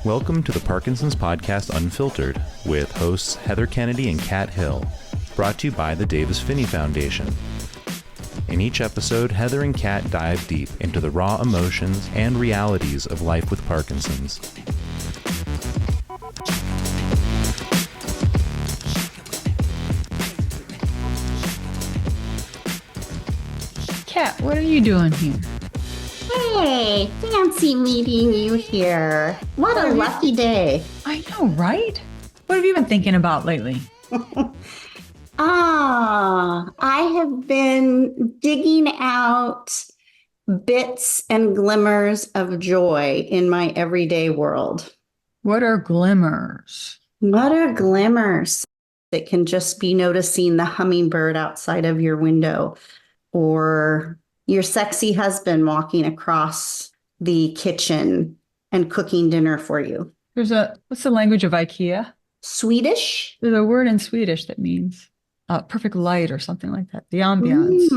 Welcome to the Parkinsons podcast Unfiltered with hosts Heather Kennedy and Kat Hill, brought to you by the Davis Phinney Foundation. In each episode, Heather and Kat dive deep into the raw emotions and realities of life with Parkinson's. Kat, what are you doing here? Hey, fancy meeting you here. What a lucky day. I know, right? What have you been thinking about lately? I have been digging out bits and glimmers of joy in my everyday world. What are glimmers? What are glimmers? It can just be noticing the hummingbird outside of your window, or your sexy husband walking across the kitchen and cooking dinner for you. What's the language of IKEA? Swedish? There's a word in Swedish that means perfect light or something like that. The ambiance.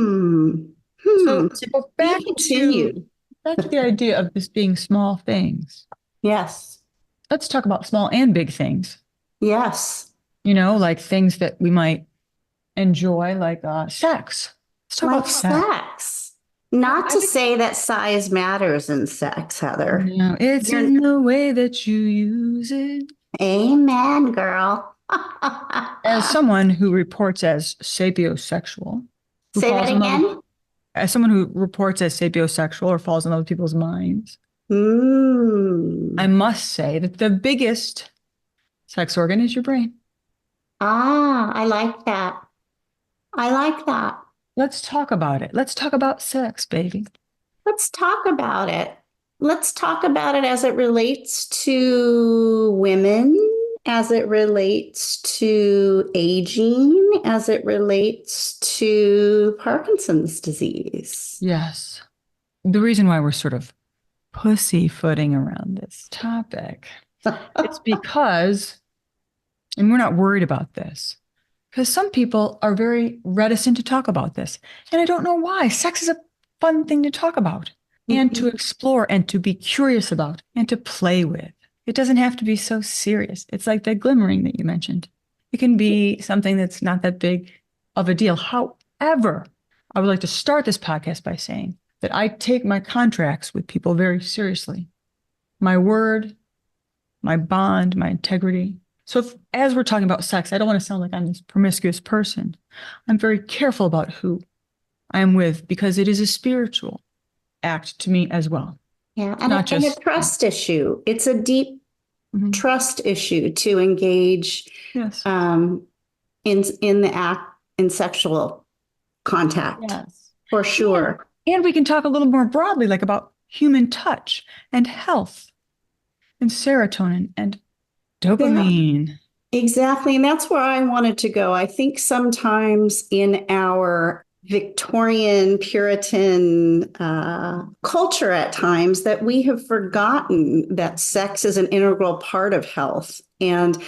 So back to the idea of this being small things. Yes. Let's talk about small and big things. Yes. You know, like things that we might enjoy, like sex. Let's talk about sex. Not to say that size matters in sex, Heather. No, it's in the way that you use it. Amen, girl. As someone who reports as sapiosexual. Say that again? As someone who reports as sapiosexual or falls in love with people's minds, I must say that the biggest sex organ is your brain. I like that. I like that. Let's talk about it. Let's talk about sex, baby. Let's talk about it. Let's talk about it as it relates to women, as it relates to aging, as it relates to Parkinson's disease. Yes. The reason why we're sort of pussyfooting around this topic, it's because, and we're not worried about this, because some people are very reticent to talk about this. And I don't know why. Sex is a fun thing to talk about and to explore and to be curious about and to play with. It doesn't have to be so serious. It's like the glimmering that you mentioned. It can be something that's not that big of a deal. However, I would like to start this podcast by saying that I take my contracts with people very seriously. My word, my bond, my integrity. So as we're talking about sex, I don't want to sound like I'm this promiscuous person. I'm very careful about who I am with because it is a spiritual act to me as well. Yeah, and a trust issue. It's a deep trust issue to engage in the act, in sexual contact. Yes, for sure. And we can talk a little more broadly, like about human touch and health and serotonin and dopamine. Yeah, exactly. And that's where I wanted to go. I think sometimes in our Victorian Puritan culture at times that we have forgotten that sex is an integral part of health. And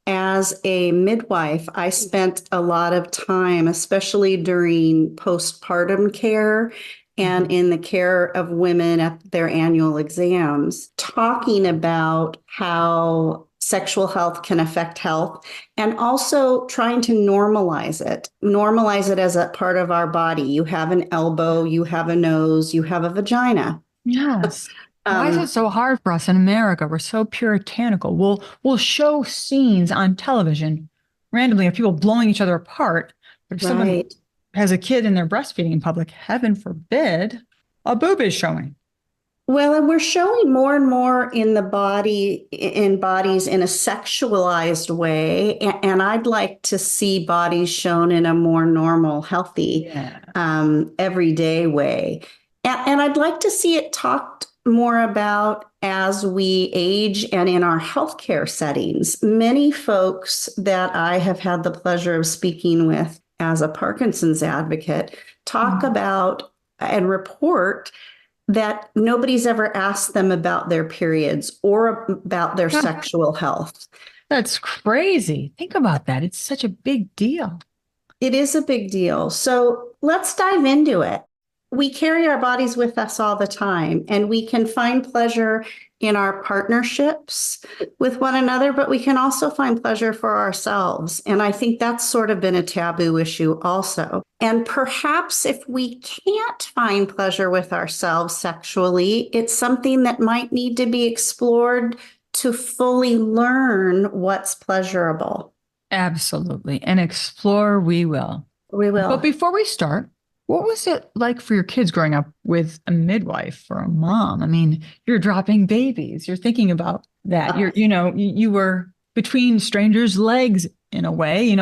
as a midwife, I spent a lot of time, especially during postpartum care and in the care of women at their annual exams, talking about how sexual health can affect health, and also trying to normalize it as a part of our body. You have an elbow, you have a nose, you have a vagina. Yes. Why is it so hard for us in America? We're so puritanical. We'll show scenes on television randomly of people blowing each other apart. But if someone has a kid and they're breastfeeding in public, heaven forbid, a boob is showing. Well, and we're showing more and more in the body, in bodies in a sexualized way. And I'd like to see bodies shown in a more normal, healthy, everyday way. And I'd like to see it talked more about as we age and in our healthcare settings. Many folks that I have had the pleasure of speaking with as a Parkinson's advocate talk about and report that nobody's ever asked them about their periods or about their sexual health. That's crazy. Think about that. It's such a big deal. It is a big deal. So let's dive into it. we carry our bodies with us all the time, and we can find pleasure in our partnerships with one another, but we can also find pleasure for ourselves. And I think that's sort of been a taboo issue also. And perhaps if we can't find pleasure with ourselves sexually, it's something that might need to be explored to fully learn what's pleasurable. Absolutely. And explore we will. We will. But before we start, what was it like for your kids growing up with a midwife or a mom? I mean, you're dropping babies. You're thinking about that. You were between strangers' legs in a way,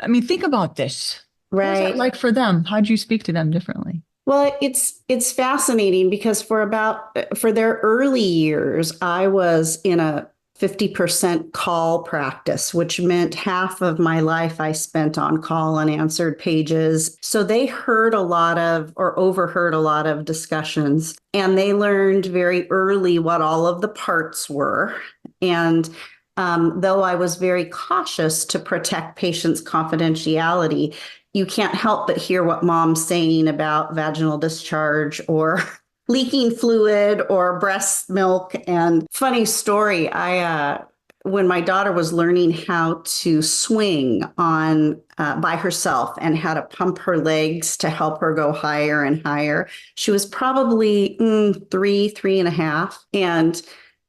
I mean, think about this. What was Right. that like for them? How'd you speak to them differently? Well, it's fascinating because for their early years, I was in a 50% call practice, which meant half of my life I spent on call unanswered pages. So they heard a lot of, or overheard a lot of discussions, and they learned very early what all of the parts were. And though I was very cautious to protect patients' confidentiality, you can't help but hear what mom's saying about vaginal discharge or leaking fluid or breast milk. And funny story, when my daughter was learning how to swing on by herself and how to pump her legs to help her go higher and higher, she was probably 3.5. And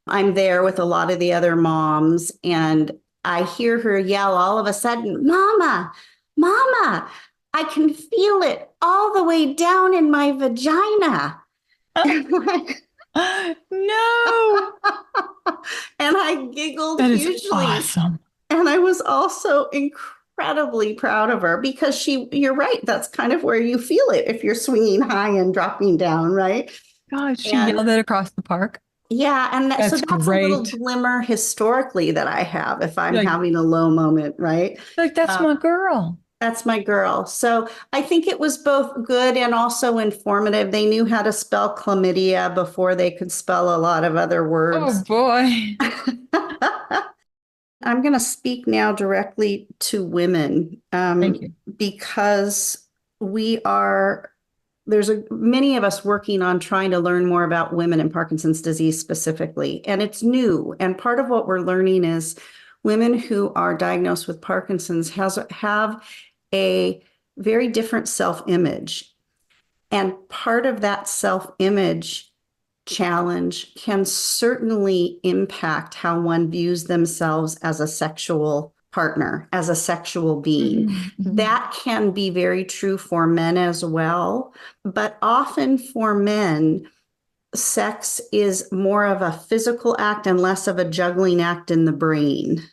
I'm there with a lot of the other moms, and I hear her yell all of a sudden, "Mama, Mama, I can feel it all the way down in my vagina." No. And I giggled That is hugely. awesome. And I was also incredibly proud of her because you're right, that's kind of where you feel it if you're swinging high and dropping down, right? God, she And yelled it across the park. yeah, and so That's that's a little great. glimmer historically that I have if I'm Like- having a low moment, right? Like, that's my girl. That's my girl. So I think it was both good and also informative. They knew how to spell chlamydia before they could spell a lot of other Oh words. boy. I'm going to speak now directly to women Thank you. because there's many of us working on trying to learn more about women and Parkinson's disease specifically, and it's new. And part of what we're learning is women who are diagnosed with Parkinson's have a very different self-image. And part of that self-image challenge can certainly impact how one views themselves as a sexual partner, as a sexual being. Mm-hmm. That can be very true for men as well. But often for men, sex is more of a physical act and less of a juggling act in the brain.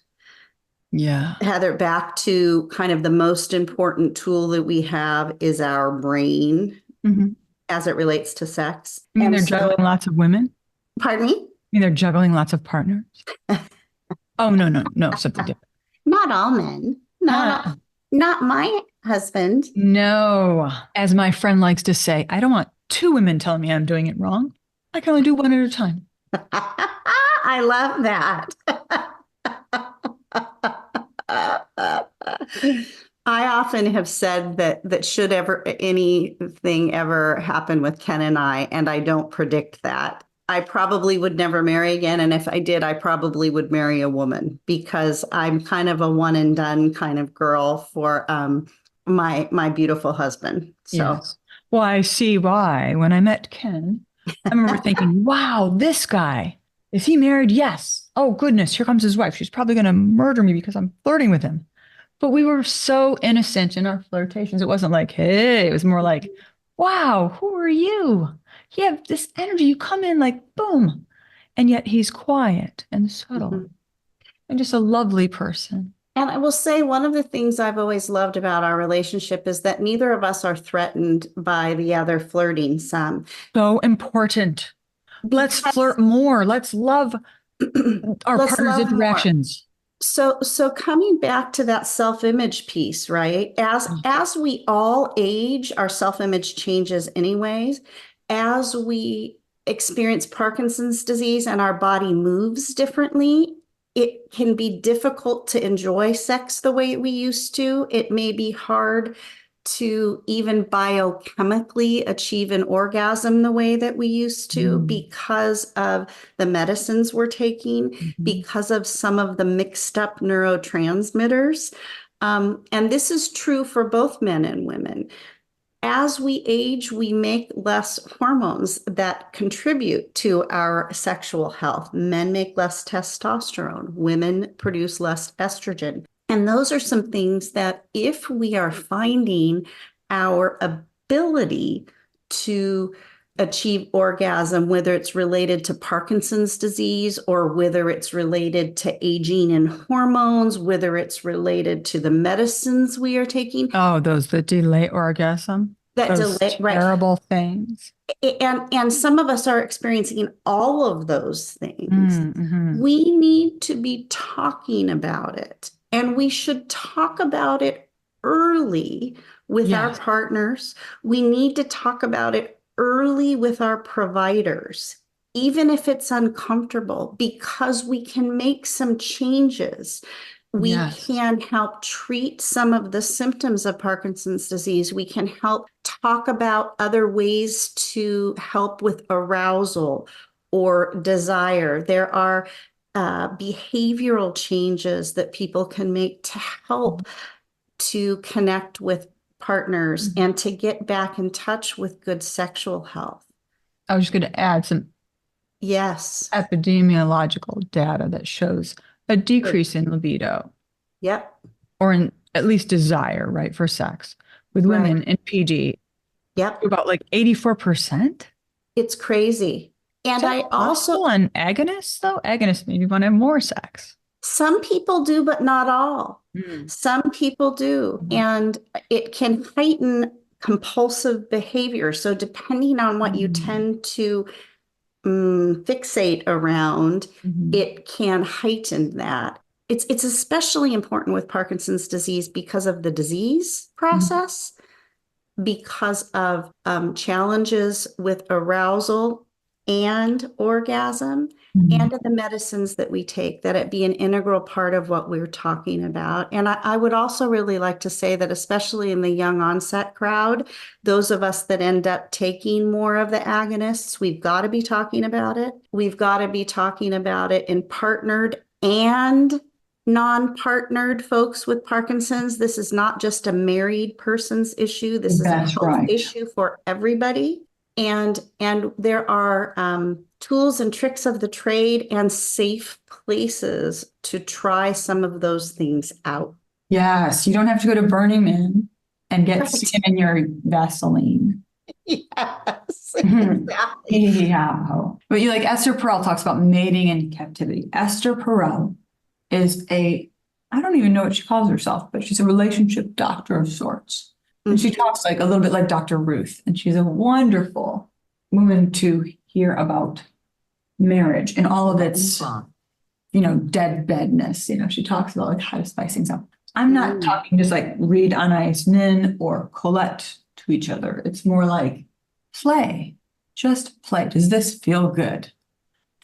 Yeah. Heather, back to kind of the most important tool that we have is our brain as it relates to sex. You mean they're juggling lots of women? Pardon me? You mean they're juggling lots of partners? Oh, no, something different. Not all men. Not my husband. No. As my friend likes to say, I don't want two women telling me I'm doing it wrong. I can only do one at a time. I love that. I often have said that should anything ever happen with Ken and I don't predict that, I probably would never marry again. And if I did, I probably would marry a woman because I'm kind of a one and done kind of girl for my beautiful husband. So, yes. Well, I see why. When I met Ken, I remember thinking, wow, this guy, is he married? Yes. Oh, goodness, here comes his wife. She's probably going to murder me because I'm flirting with him. But we were so innocent in our flirtations. It wasn't like, hey, it was more like, wow, who are you? You have this energy. You come in like, boom. And yet he's quiet and subtle and just a lovely person. And I will say one of the things I've always loved about our relationship is that neither of us are threatened by the other flirting some. So important. Let's flirt more. Let's love our partner's interactions. So coming back to that self-image piece, right? As we all age, our self-image changes anyways. As we experience Parkinson's disease and our body moves differently, it can be difficult to enjoy sex the way we used to. It may be hard to even biochemically achieve an orgasm the way that we used to because of the medicines we're taking, because of some of the mixed up neurotransmitters. And this is true for both men and women. As we age, we make less hormones that contribute to our sexual health. Men make less testosterone. Women produce less estrogen. And those are some things that if we are finding our ability to achieve orgasm, whether it's related to Parkinson's disease or whether it's related to aging and hormones, whether it's related to the medicines we are taking. Oh, those that delay orgasm. Those terrible things. And some of us are experiencing all of those things. We need to be talking about it. And we should talk about it early with our partners. We need to talk about it early with our providers, even if it's uncomfortable, because we can make some changes. We can help treat some of the symptoms of Parkinson's disease. We can help talk about other ways to help with arousal or desire. There are behavioral changes that people can make to help to connect with partners and to get back in touch with good sexual health. I was just going to add some epidemiological data that shows a decrease in libido. Or in at least desire, right, for sex with women in PD. About like 84%. It's crazy. And I also on agonists, though. Agonists maybe want to have more sex. Some people do, but not all. Some people do. And it can heighten compulsive behavior. So depending on what you tend to fixate around, it can heighten that. It's especially important with Parkinson's disease because of the disease process, because of challenges with arousal and orgasm, and of the medicines that we take, that it be an integral part of what we're talking about. And I would also really like to say that, especially in the young onset crowd, those of us that end up taking more of the agonists, we've got to be talking about it. We've got to be talking about it in partnered and non-partnered folks with Parkinson's. This is not just a married person's issue. This is a health issue for everybody. And there are tools and tricks of the trade and safe places to try some of those things out. Yes, you don't have to go to Burning Man and get skin in your Vaseline. Yes, exactly. But you, like Esther Perel talks about mating in captivity. Esther Perel is I don't even know what she calls herself, but she's a relationship doctor of sorts. And she talks like a little bit like Dr. Ruth, and she's a wonderful woman to hear about marriage and all of its, dead bedness. She talks about like how to spice things up. I'm not talking just like read Anais Nin or Colette to each other. It's more like play, just play. Does this feel good?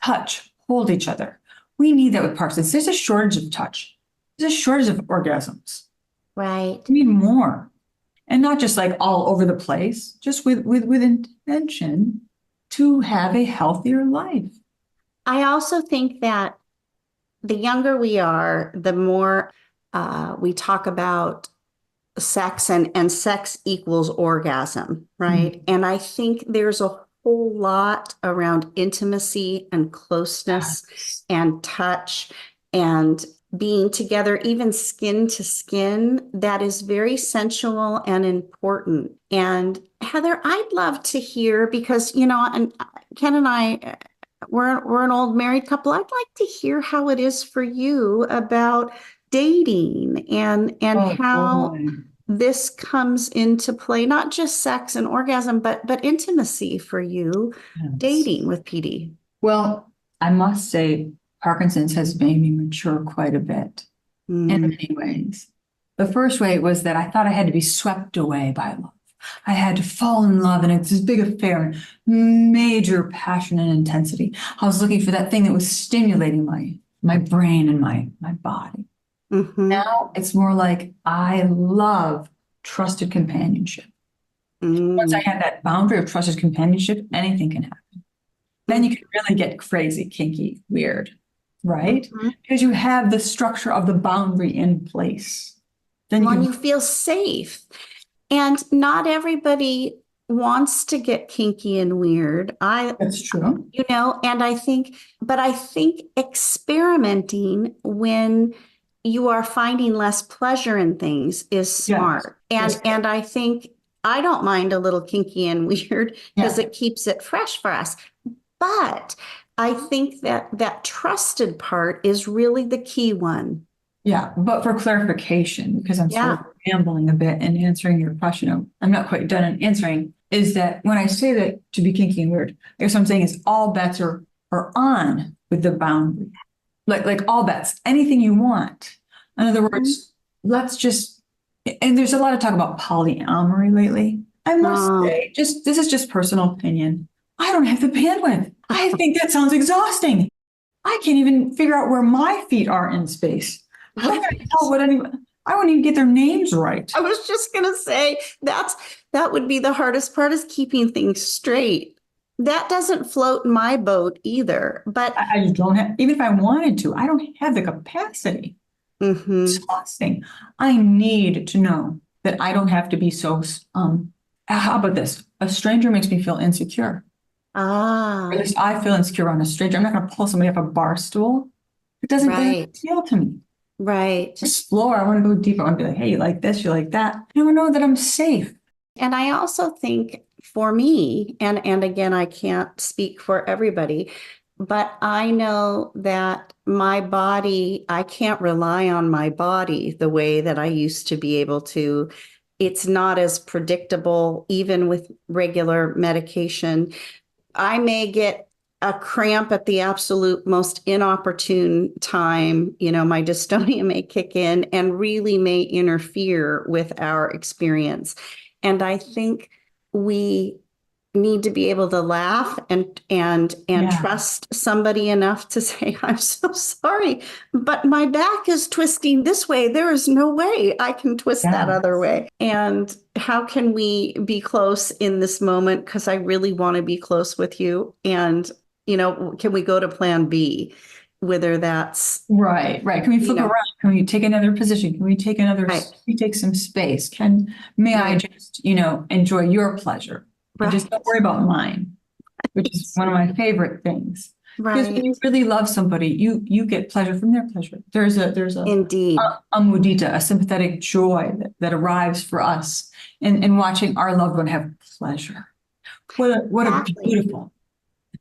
Touch, hold each other. We need that with Parkinson's. There's a shortage of touch. There's a shortage of orgasms. Right. We need more. And not just like all over the place, just with intention to have a healthier life. I also think that the younger we are, the more we talk about sex and sex equals orgasm, right? And I think there's a whole lot around intimacy and closeness and touch and being together, even skin to skin, that is very sensual and important. And Heather, I'd love to hear, because, and Ken and I, we're an old married couple. I'd like to hear how it is for you about dating and how this comes into play, not just sex and orgasm, but intimacy for you, dating with PD. Well, I must say, Parkinson's has made me mature quite a bit in many ways. The first way was that I thought I had to be swept away by love. I had to fall in love, and it's this big affair, major passion and intensity. I was looking for that thing that was stimulating my brain and my body. Now it's more like I love trusted companionship. Mm. Once I have that boundary of trusted companionship, anything can happen. Then you can really get crazy, kinky, weird, right? Mhm. Because you have the structure of the boundary in place. Then When you you feel safe. And not everybody wants to get kinky and weird. that's true. And I think experimenting when you are finding less pleasure in things is smart. Yes. And I think I don't mind a little kinky and weird because Yeah. it keeps it fresh for us. But I think that trusted part is really the key one. Yeah, but for clarification, because I'm sort of rambling a bit and answering your question, I'm not quite done in answering, is that when I say that to be kinky and weird, I guess what I'm saying is all bets are on with the boundary. Like all bets, anything you want. In other words, let's just, and there's a lot of talk about polyamory lately. I must say, this is just personal opinion. I don't have the bandwidth. I think that sounds exhausting. I can't even figure out where my feet are in space. How can I tell what anyone? I wouldn't even get their names right. I was just gonna say that would be the hardest part, is keeping things straight. That doesn't float my boat either. But I don't have, even if I wanted to, I don't have the capacity. It's exhausting. I need to know that I don't have to be so. How about this? A stranger makes me feel insecure. Or at least I feel insecure on a stranger. I'm not going to pull somebody off a bar stool. It doesn't appeal to me. Right. Explore. I want to go deeper. I want to be like, hey, you like this, you like that. I want to know that I'm safe. And I also think for me, and again, I can't speak for everybody, but I know that my body, I can't rely on my body the way that I used to be able to. It's not as predictable, even with regular medication. I may get a cramp at the absolute most inopportune time. My dystonia may kick in and really may interfere with our experience. And I think we need to be able to laugh and trust somebody enough to say, I'm so sorry, but my back is twisting this way. There is no way I can twist that other way. And how can we be close in this moment? Because I really want to be close with you. And, can we go to plan B? Whether that's right. Can we flip around? Can we take another position? Can we take another? Can we take some space? May I just, enjoy your pleasure? And just don't worry about mine, which is one of my favorite things. Because when you really love somebody, you get pleasure from their pleasure. There's a indeed a mudita, a sympathetic joy that arrives for us in watching our loved one have pleasure. What a beautiful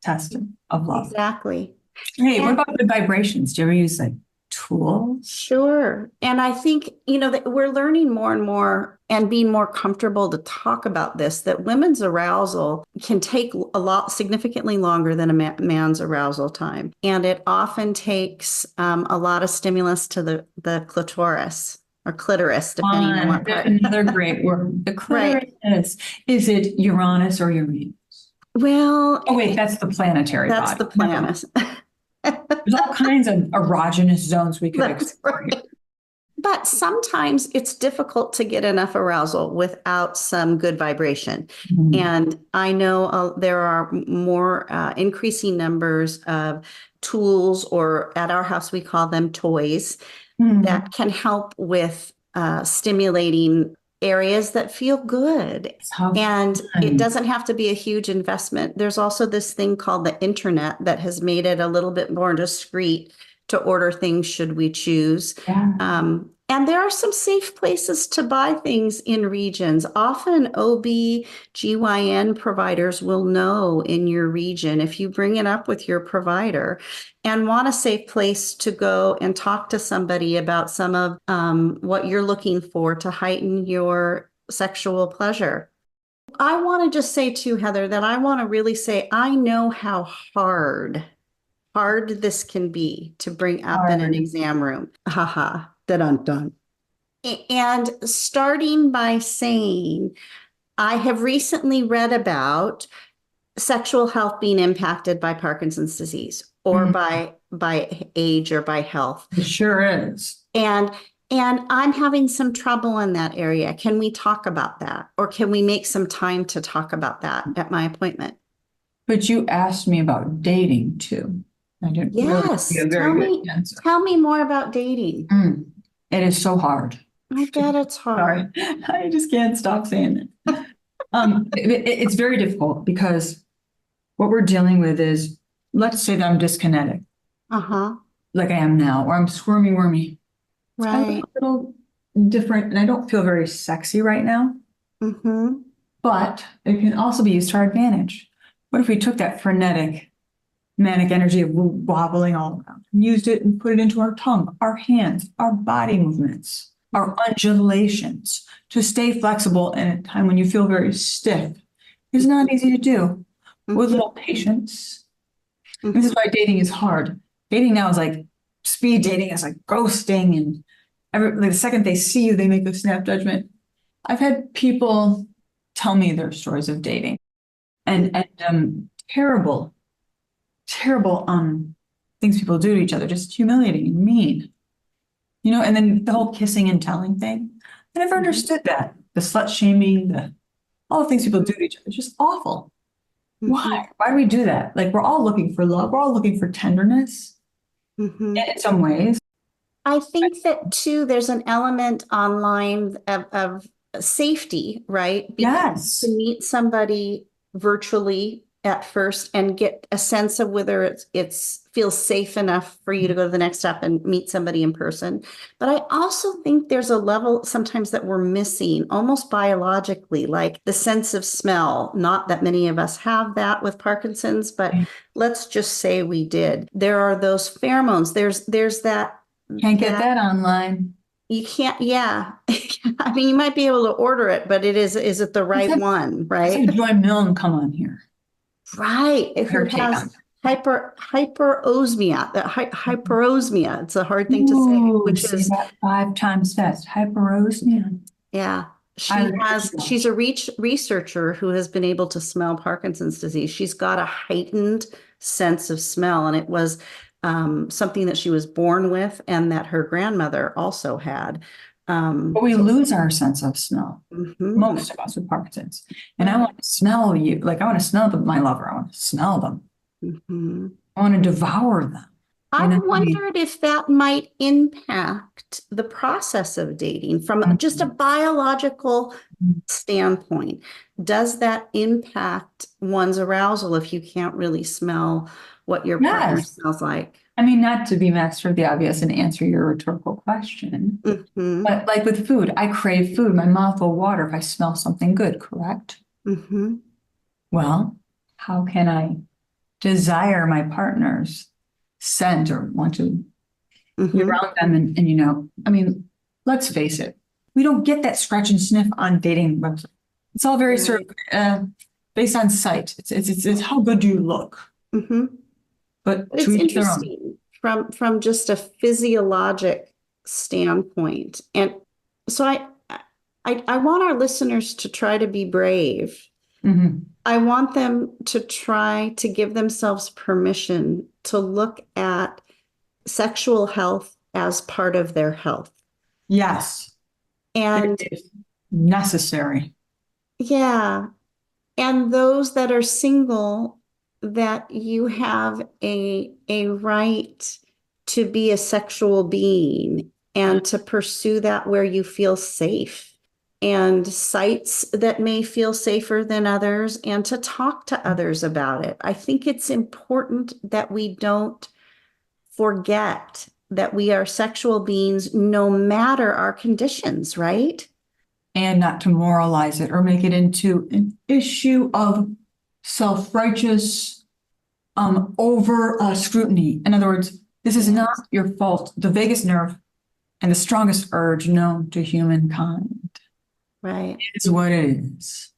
testament of love. Exactly. Hey, what about good vibrations? Do you ever use like tools? Sure. And I think, that we're learning more and more and being more comfortable to talk about this, that women's arousal can take significantly longer than a man's arousal time. And it often takes a lot of stimulus to the clitoris or clitoris, depending on what part. Another great word. The clitoris. Is it Uranus or Uranus? Well, wait, that's the planetary body. That's the planet. There's all kinds of erogenous zones we could explore. Right. But sometimes it's difficult to get enough arousal without some good vibration. Mm-hmm. And I know there are more increasing numbers of tools, or at our house, we call them toys, that can help with stimulating areas that feel good. And it doesn't have to be a huge investment. There's also this thing called the internet that has made it a little bit more discreet to order things should we choose. And there are some safe places to buy things in regions. Often OB/GYN providers will know in your region if you bring it up with your provider and want a safe place to go and talk to somebody about some of what you're looking for to heighten your sexual pleasure. I want to just say too, Heather, that I want to really say, I know how hard this can be to bring up in an exam room. Haha. Dun. And starting by saying, I have recently read about sexual health being impacted by Parkinson's disease or by age or by health. It sure is. And And I'm having some trouble in that area. Can we talk about that? Or can we make some time to talk about that at my appointment? But you asked me about dating too. I didn't really Yes. give you a very good answer. Tell me more about dating. It is so hard. I bet it's hard. Sorry, I just can't stop saying it. It's very difficult because what we're dealing with is, let's say that I'm dyskinetic, like I am now, or I'm squirmy wormy. Right. I'm a little different, and I don't feel very sexy right now. But it can also be used to our advantage. What if we took that frenetic, manic energy of wobbling all around and used it and put it into our tongue, our hands, our body movements, our undulations to stay flexible in a time when you feel very stiff? It's not easy to do with a little patience. This is why dating is hard. Dating now is like speed dating, is like ghosting, and like the second they see you, they make a snap judgment. I've had people tell me their stories of dating and terrible things people do to each other, just humiliating and mean. And then the whole kissing and telling thing. I never understood that. The slut shaming, all the things people do to each other, it's just awful. Why? Why do we do that? Like, we're all looking for love. We're all looking for tenderness in some ways. I think that too, there's an element online of safety, right? Because to meet somebody virtually at first and get a sense of whether it's feels safe enough for you to go to the next step and meet somebody in person. But I also think there's a level sometimes that we're missing almost biologically, like the sense of smell. Not that many of us have that with Parkinson's, but let's just say we did. There are those pheromones. There's that. Can't get that online. You can't, yeah. I mean, you might be able to order it, but is it the right one, right? Joy Milne come on here. Right. Who has hyperosmia. Hyperosmia. It's a hard thing to say, which is that 5 times fast. Hyperosmia. Yeah. She's a researcher who has been able to smell Parkinson's disease. She's got a heightened sense of smell, and it was something that she was born with and that her grandmother also had. But we lose our sense of smell. Most of us with Parkinson's. And I want to smell you. Like, I want to smell my lover. I want to smell them. I want to devour them. I wondered if that might impact the process of dating from just a biological standpoint. Does that impact one's arousal if you can't really smell what your partner smells like? I mean, not to be master of the obvious and answer your rhetorical question, but like with food, I crave food. My mouth will water if I smell something good, correct? Well, how can I desire my partner's scent or want to be around them? And I mean, let's face it, we don't get that scratch and sniff on dating websites. It's all very sort of based on sight. It's how good do you look? But it's interesting from just a physiologic standpoint. And so I want our listeners to try to be brave. I want them to try to give themselves permission to look at sexual health as part of their health. Yes. And it is necessary. Yeah. And those that are single, that you have a right to be a sexual being and to pursue that where you feel safe, and sites that may feel safer than others, and to talk to others about it. I think it's important that we don't forget that we are sexual beings no matter our conditions, right? And not to moralize it or make it into an issue of self-righteous over scrutiny. In other words, this is not your fault. The vagus nerve and the strongest urge known to humankind. Right. Is what it is.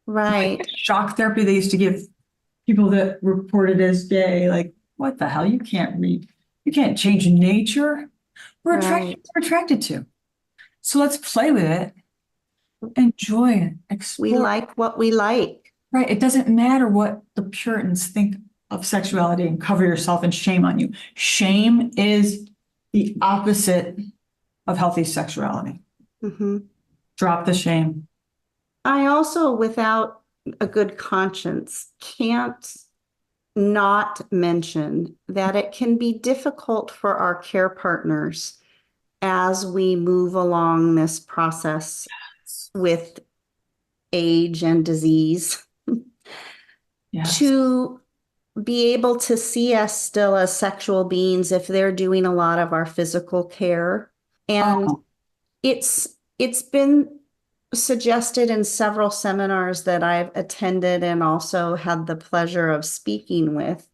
Right. Like shock therapy they used to give people that reported as gay, like, what the hell? You can't change nature. We're attracted to. So let's play with it. Enjoy it. Explore. We like what we like. Right. It doesn't matter what the Puritans think of sexuality and cover yourself in shame on you. Shame is the opposite of healthy sexuality. Mhm. Drop the shame. I also, without a good conscience, can't not mention that it can be difficult for our care partners as we move along this process with age and disease Yes. to be able to see us still as sexual beings if they're doing a lot of our physical care. And Oh, it's been suggested in several seminars that I've attended and also had the pleasure of speaking with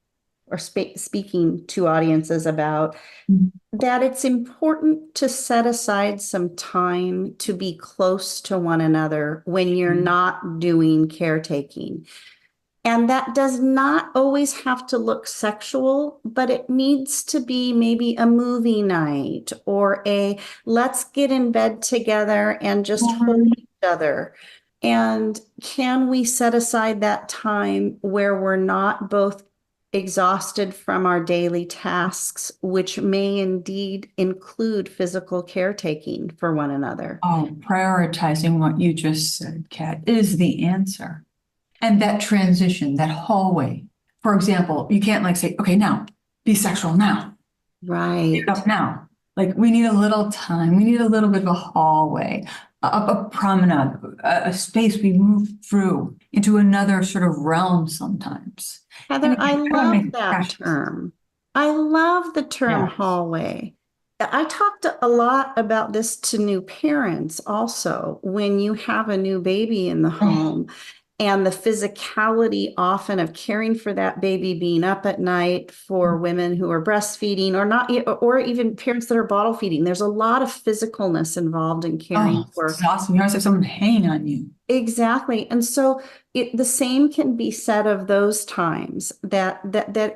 or speaking to audiences about, mhm. that it's important to set aside some time to be close to one another when you're not doing caretaking. And that does not always have to look sexual, but it needs to be maybe a movie night or a let's get in bed together and just hold each other. And can we set aside that time where we're not both exhausted from our daily tasks, which may indeed include physical caretaking for one another? Oh, prioritizing what you just said, Kat, is the answer. And that transition, that hallway, for example, you can't like say, okay, now be sexual now, Right. pick up now. Like we need a little time. We need a little bit of a hallway, a promenade, a space we move through into another sort of realm sometimes. Heather, And I again, I wanna make love it that precious. term. I love the term Yeah. hallway. I talked a lot about this to new parents also. When you have a new baby in the home and the physicality often of caring for that baby, being up at night for women who are breastfeeding or not, or even parents that are bottle feeding, there's a lot of physicalness involved in caring Oh, for. it's exhausting. You always have someone hanging on you. Exactly. And so the same can be said of those times that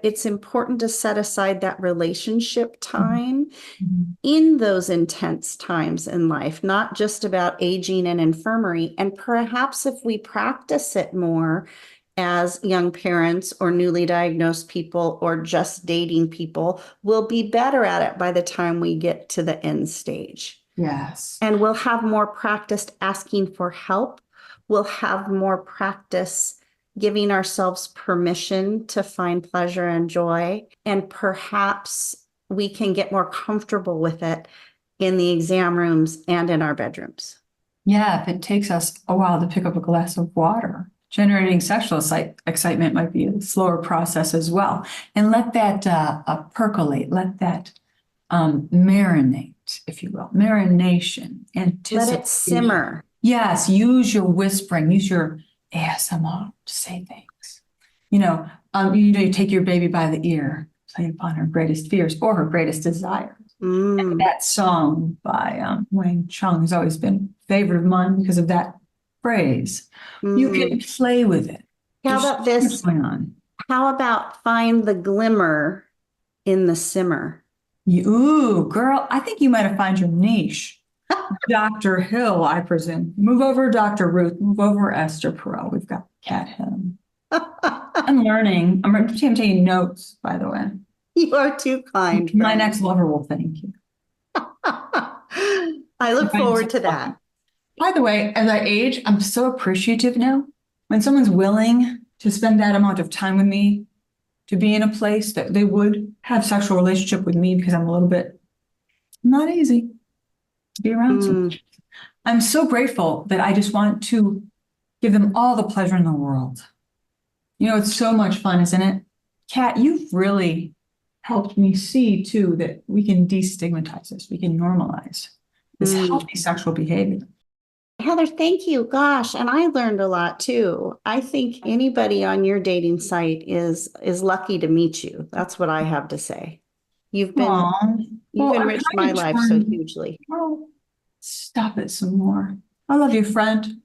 it's important to set aside that relationship time Mhm. in those intense times in life, not just about aging and infirmary. And perhaps if we practice it more as young parents or newly diagnosed people or just dating people, we'll be better at it by the time we get to the end stage. Yes. And we'll have more practice asking for help. We'll have more practice giving ourselves permission to find pleasure and joy. And perhaps we can get more comfortable with it in the exam rooms and in our bedrooms. Yeah, if it takes us a while to pick up a glass of water, generating sexual excitement might be a slower process as well. And let that percolate, let that marinate, if you will, marination, Let it simmer. Yes, use your whispering, use your ASMR to say things. You take your baby by the ear, play upon her greatest fears or her greatest desires. And that song by Wang Chung has always been a favorite of mine because of that phrase. You can play with it. How There's about so this? much going on. How about find the glimmer in the simmer? Ooh, girl, I think you might have found your niche. Dr. Hill, I presume. Move over, Dr. Ruth. Move over, Esther Perel. We've got Cat Hill. I'm learning. I'm taking notes, by the way. You are too kind. My friend. next lover will thank you. I look forward to that. By the way, as I age, I'm so appreciative now. When someone's willing to spend that amount of time with me, to be in a place that they would have sexual relationship with me because I'm a little bit not easy to be around. So I'm so grateful that I just want to give them all the pleasure in the world. It's so much fun, isn't it? Kat, you've really helped me see too that we can destigmatize this. We can normalize this healthy sexual behavior. Heather, thank you. Gosh, and I learned a lot too. I think anybody on your dating site is lucky to meet you. That's what I have to say. You've enriched my life so hugely. Oh, stop it some more. I love you, friend.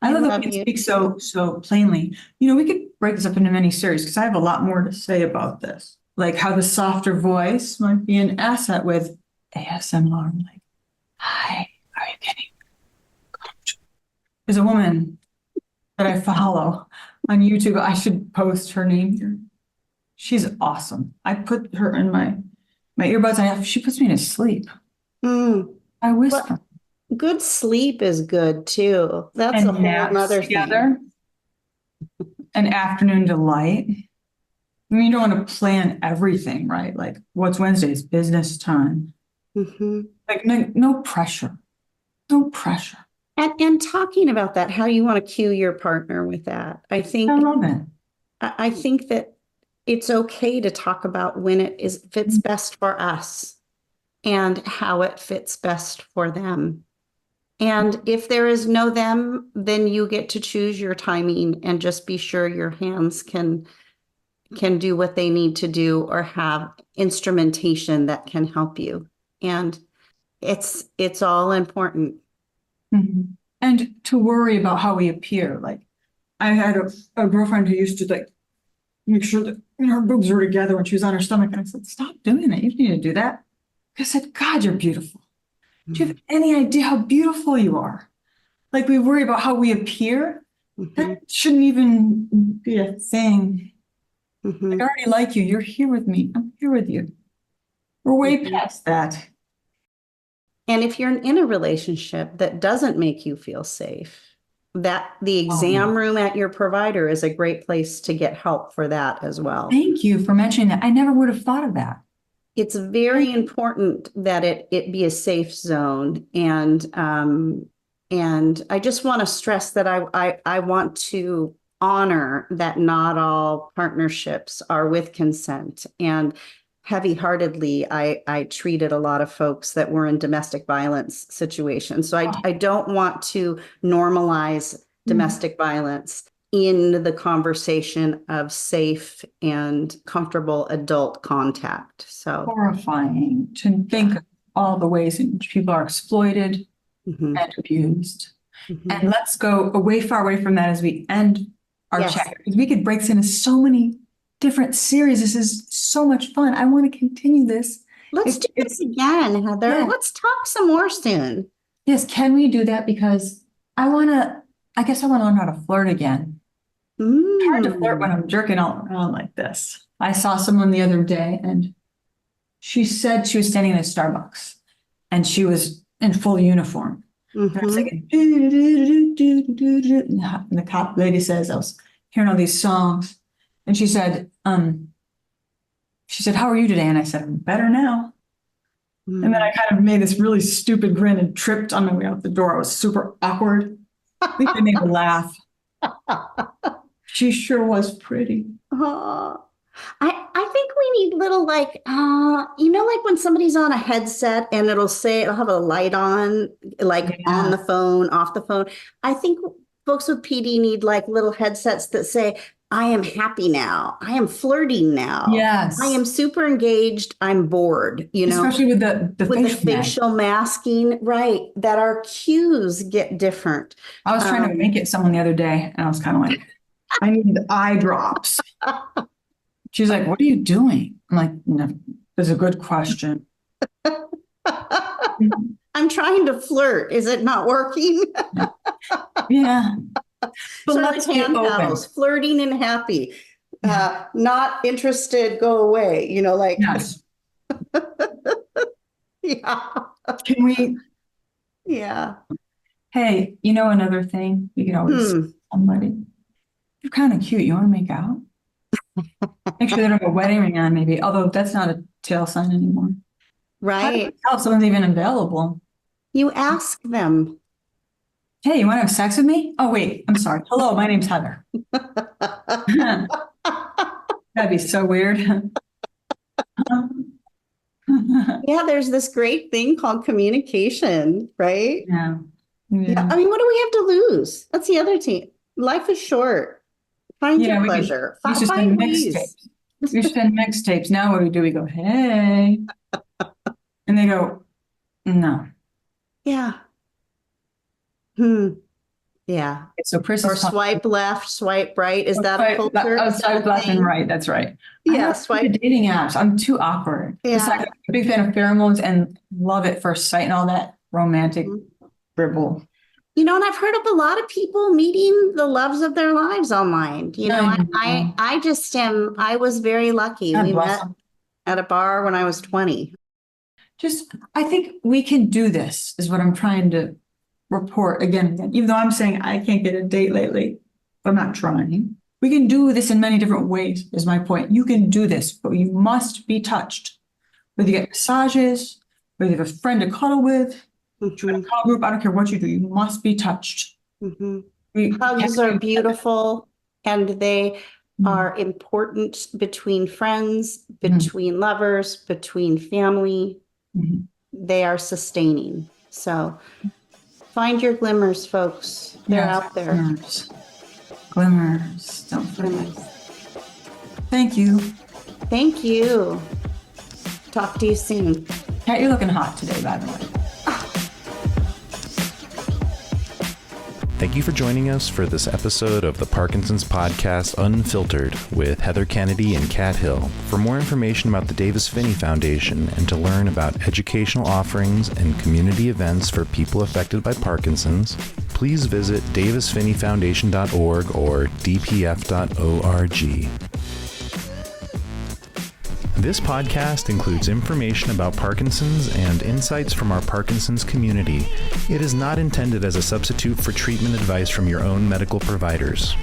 I love that we can speak so plainly. We could break this up into many series because I have a lot more to say about this. Like how the softer voice might be an asset with ASMR. Like, hi, are you getting comfortable? There's a woman that I follow on YouTube. I should post her name here. She's awesome. I put her in my earbuds and she puts me to sleep. I Well, whisper. good sleep is good too. That's a And whole naps nother thing. together. An afternoon delight. I mean, you don't want to plan everything, right? Like, what's Wednesday's business time? Mhm. Like, no pressure. No pressure. And talking about that, how you want to cue your partner with that. I I think love it. I think that it's okay to talk about when fits best for us and how it fits best for them. And if there is no them, then you get to choose your timing and just be sure your hands can do what they need to do or have instrumentation that can help you. And it's all important. Mhm. And to worry about how we appear. Like, I had a girlfriend who used to like make sure that her boobs were together when she was on her stomach. And I said, stop doing it. You don't need to do that. I said, God, you're beautiful. Do you have any idea how beautiful you are? Like, we worry about how we appear. Mhm. That shouldn't even be a thing. Mhm. I already like you. You're here with me. I'm here with you. We're way Mhm. past that. And if you're in a relationship that doesn't make you feel safe, that the exam room at your provider is a great place to get help for that as well. Thank you for mentioning that. I never would have thought of that. It's very important that it be a safe zone. And I just want to stress that I want to honor that not all partnerships are with consent. And heavy-heartedly, I treated a lot of folks that were in domestic violence situations. So I don't want to normalize domestic violence in the conversation of safe and comfortable adult contact. So Horrifying to think of all the ways in which people are exploited mhm, and abused. mhm. And let's go far away from that as we end our Yes. chat, because we could break this into so many different series. This is so much fun. I want to continue this. Let's do this again, Heather. Yeah. Let's talk some more soon. Yes, can we do that? Because I guess I want to learn how to flirt again. It's hard to flirt when I'm jerking all around like this. I saw someone the other day and she said she was standing in a Starbucks and she was in full uniform. And I was Mhm. thinking, do, do, do, do, do, do, do. And the cop lady says, I was hearing all these songs. And she said, how are you today? And I said, I'm better now. And then I kind of made this really stupid grin and tripped on my way out the door. I was super awkward. At least I made her laugh. She sure was pretty. Oh, I think we need little like like when somebody's on a headset and it'll have a light on, like on the phone, off the phone. I think folks with PD need like little headsets that say, I am happy now. I am flirting now. Yes. I am super engaged. I'm bored, Especially with the facial masking, right? That our cues get different. I was trying to wink at someone the other day and I was kind of like, I need eye drops. She's like, what are you doing? I'm like, no, that's a good question. I'm trying to flirt. Is it not working? Yeah. But Sort let's of get hand open. paddles, flirting and happy. Not interested, go away. Like Yes. yeah. Can we? Yeah. Hey, another thing we can always say to somebody. You're kind of cute. You want to make out? Make sure they don't have a wedding ring on, maybe. Although that's not a tail sign anymore. How do you Right. tell if someone's even available? You ask them. Hey, you want to have sex with me? Oh, wait. I'm sorry. Hello, my name's Heather. That'd be so weird. Yeah, there's this great thing called communication, right? Yeah. Yeah. I mean, what do we have to lose? That's the other team. Life is short. Find your pleasure. We should Find send ways. mixtapes. We should send mixtapes. Now what do? We go, hey. And they go, no. Yeah. Yeah. So Chris Or is swipe left, swipe right. Is that a culture? Swipe left and right. That's right. Yeah, swipe. Dating apps. I'm too awkward. Yeah. I'm a big fan of pheromones and love at first sight and all that romantic dribble. And I've heard of a lot of people meeting the loves of their lives online. I was very lucky. God We bless met them. at a bar when I was 20. I think we can do this, is what I'm trying to report again and again. Even though I'm saying I can't get a date lately, I'm not trying. We can do this in many different ways, is my point. You can do this, but you must be touched. Whether you get massages, whether you have a friend to cuddle with, join a call group, I don't care what you do, you must be touched. Hugs are beautiful, and they are important between friends, between lovers, between family. They are sustaining. So find your glimmers, folks. They're out there. Glimmers. Don't forget. Thank you. Thank you. Talk to you soon. Kat, you're looking hot today, by the way. Thank you for joining us for this episode of the Parkinsons podcast Unfiltered with Heather Kennedy and Kat Hill. For more information about the Davis-Phinney Foundation and to learn about educational offerings and community events for people affected by Parkinson's, please visit davisphinneyfoundation.org or dpf.org. This podcast includes information about Parkinson's and insights from our Parkinson's community. It is not intended as a substitute for treatment advice from your own medical providers.